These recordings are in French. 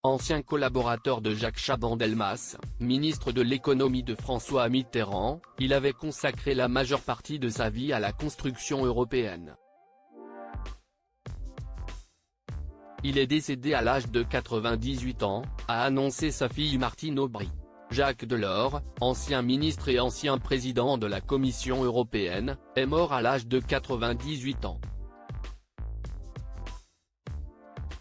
ancien collaborateur de Jacques Chaban-Delmas, ministre de l'économie de François Mitterrand, il avait consacré la majeure partie de sa vie à la construction européenne. Il est décédé à l'âge de 98 ans, a annoncé sa fille Martine Aubry. Jacques Delors, ancien ministre et ancien président de la Commission européenne, est mort à l'âge de 98 ans.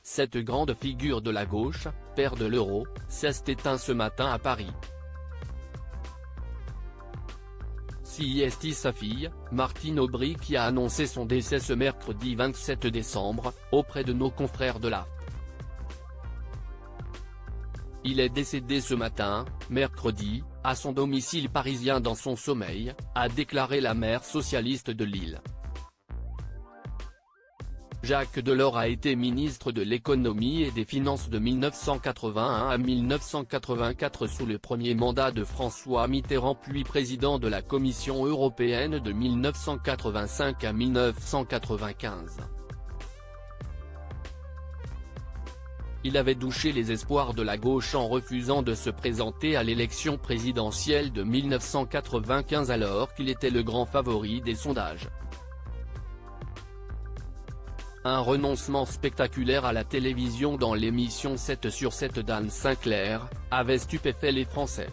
Cette grande figure de la gauche, père de l'euro, s'est éteint ce matin à Paris. C'est sa fille, Martine Aubry, qui a annoncé son décès ce mercredi 27 décembre, auprès de nos confrères de l'AFP. Il est décédé ce matin, mercredi, à son domicile parisien dans son sommeil, a déclaré la maire socialiste de Lille. Jacques Delors a été ministre de l'économie et des finances de 1981 à 1984 sous le premier mandat de François Mitterrand, puis président de la Commission européenne de 1985 à 1995. Il avait douché les espoirs de la gauche en refusant de se présenter à l'élection présidentielle de 1995 alors qu'il était le grand favori des sondages. Un renoncement spectaculaire à la télévision dans l'émission 7 sur 7 d'Anne Sinclair, avait stupéfait les Français.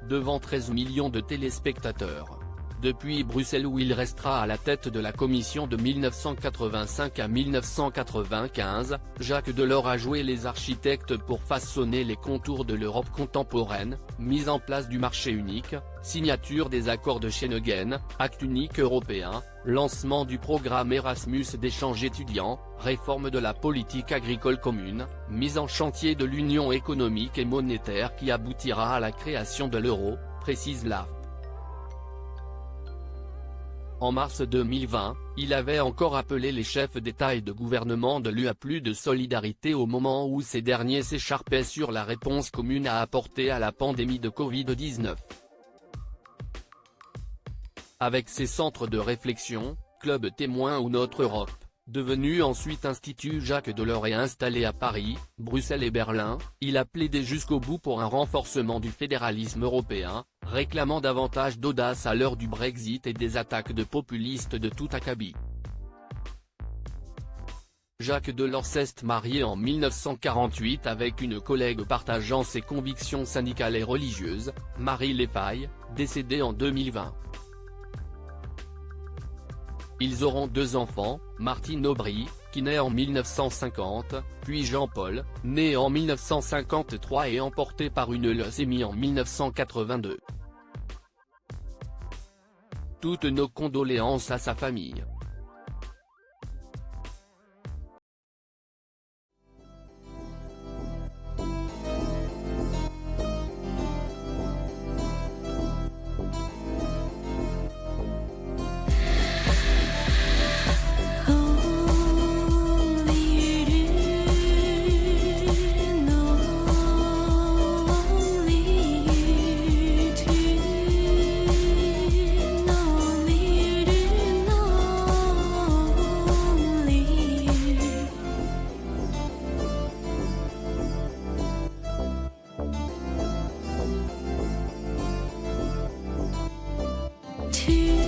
Devant 13 millions de téléspectateurs. Depuis Bruxelles où il restera à la tête de la Commission de 1985 à 1995, Jacques Delors a joué les architectes pour façonner les contours de l'Europe contemporaine, mise en place du marché unique, signature des accords de Schengen, acte unique européen, lancement du programme Erasmus d'échange étudiants, réforme de la politique agricole commune, mise en chantier de l'union économique et monétaire qui aboutira à la création de l'euro, précise l'AFP. En mars 2020, il avait encore appelé les chefs d'État et de gouvernement de l'UE à plus de solidarité au moment où ces derniers s'écharpaient sur la réponse commune à apporter à la pandémie de Covid-19. Avec ses centres de réflexion, Club Témoin ou Notre Europe, devenu ensuite Institut Jacques Delors et installé à Paris, Bruxelles et Berlin, il a plaidé jusqu'au bout pour un renforcement du fédéralisme européen, réclamant davantage d'audace à l'heure du Brexit et des attaques de populistes de tout acabit. Jacques Delors s'est marié en 1948 avec une collègue partageant ses convictions syndicales et religieuses, Marie Lefaille, décédée en 2020. Ils auront 2 enfants, Martine Aubry, qui naît en 1950, puis Jean-Paul, né en 1953 et emporté par une leucémie en 1982. Toutes nos condoléances à sa famille. To